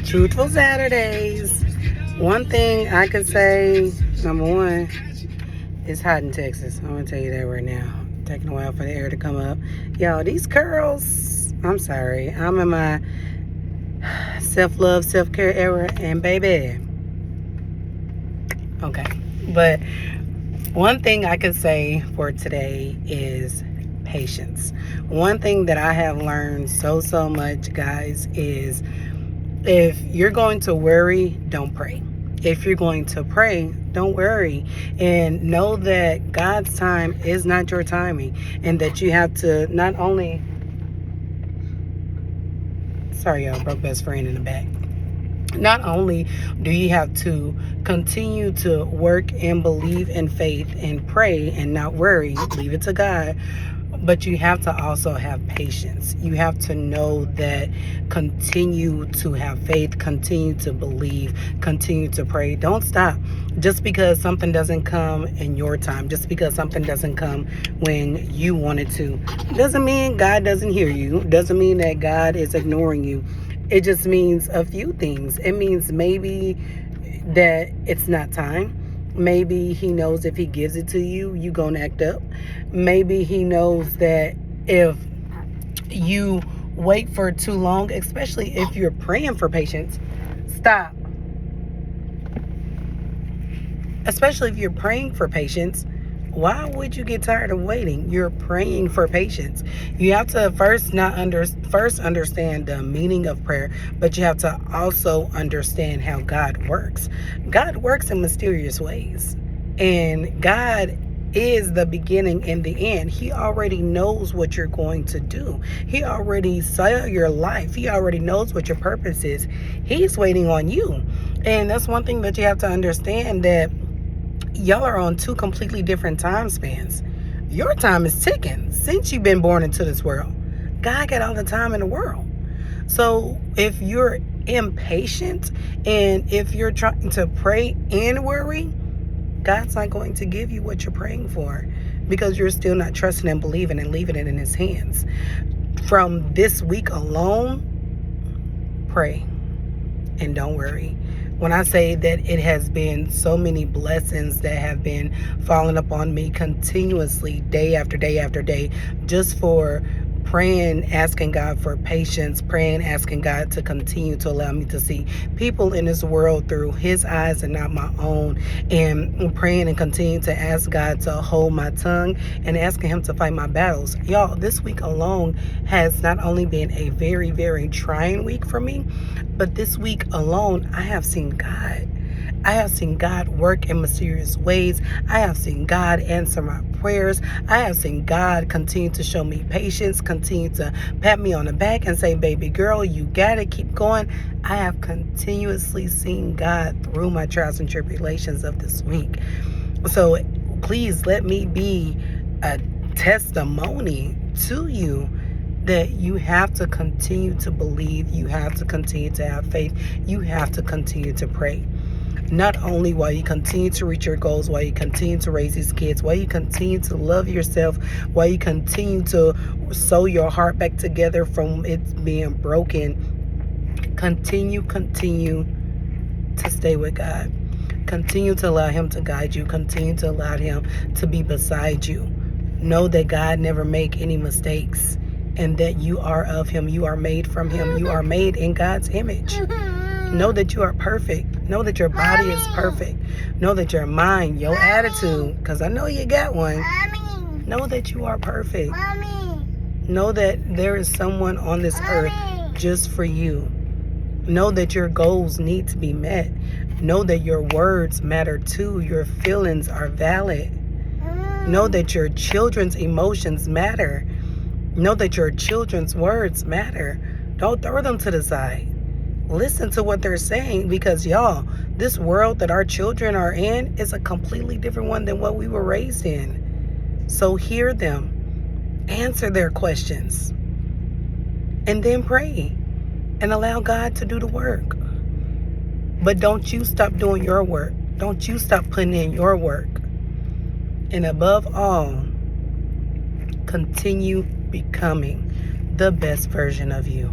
Truthful Saturdays. One thing I could say, number one, it's hot in Texas. I'm going to tell you that right now. Taking a while for the air to come up. Y'all, these curls, I'm sorry. I'm in my self-love, self-care era, and baby. Okay. But one thing I could say for today is patience. One thing that I have learned so much, guys, is if you're going to worry, don't pray. If you're going to pray, don't worry. And know that God's time is not your timing. And that you have to not only... Sorry, y'all, broke best friend in the back. Not only do you have to continue to work and believe in faith and pray and not worry, leave it to God, but you have to also have patience. You have to know that continue to have faith, continue to believe, continue to pray. Don't stop. Just because something doesn't come in your time, just because something doesn't come when you want it to, doesn't mean God doesn't hear you. Doesn't mean that God is ignoring you. It just means a few things. It means maybe that it's not time. Maybe he knows if he gives it to you, you gonna act up. Maybe he knows that if you wait for too long, especially if you're praying for patience, stop. Especially if you're praying for patience, why would you get tired of waiting? You're praying for patience. You have to first understand the meaning of prayer, but you have to also understand how God works. God works in mysterious ways. And God is the beginning and the end. He already knows what you're going to do. He already saw your life. He already knows what your purpose is. He's waiting on you. And that's one thing that you have to understand, that y'all are on two completely different time spans. Your time is ticking since you've been born into this world. God got all the time in the world. So if you're impatient and if you're trying to pray and worry, God's not going to give you what you're praying for, because you're still not trusting and believing and leaving it in his hands. From this week alone, pray and don't worry. When I say that it has been so many blessings that have been falling upon me continuously, day after day after day, just for praying, asking God for patience, praying, asking God to continue to allow me to see people in this world through his eyes and not my own, and praying and continue to ask God to hold my tongue and asking him to fight my battles. Y'all, this week alone has not only been a very trying week for me, but this week alone, I have seen God. I have seen God work in mysterious ways. I have seen God answer my prayers. I have seen God continue to show me patience, continue to pat me on the back and say, baby girl, you got it, keep going. I have continuously seen God through my trials and tribulations of this week. So please let me be a testimony to you that you have to continue to believe, you have to continue to have faith, you have to continue to pray. Not only while you continue to reach your goals, while you continue to raise these kids, while you continue to love yourself, while you continue to sew your heart back together from it being broken, continue to stay with God. Continue to allow him to guide you. Continue to allow him to be beside you. Know that God never make any mistakes, and that you are of him. You are made from him. You are made in God's image. Know that you are perfect. Know that your body is perfect. Know that your mind, your attitude, because I know you got one. Know that you are perfect. Know that there is someone on this earth just for you. Know that your goals need to be met. Know that your words matter too. Your feelings are valid. Know that your children's emotions matter. Know that your children's words matter. Don't throw them to the side. Listen to what they're saying, because y'all, this world that our children are in is a completely different one than what we were raised in. So hear them, answer their questions, and then pray and allow God to do the work. But don't you stop doing your work. Don't you stop putting in your work. And above all, continue becoming the best version of you.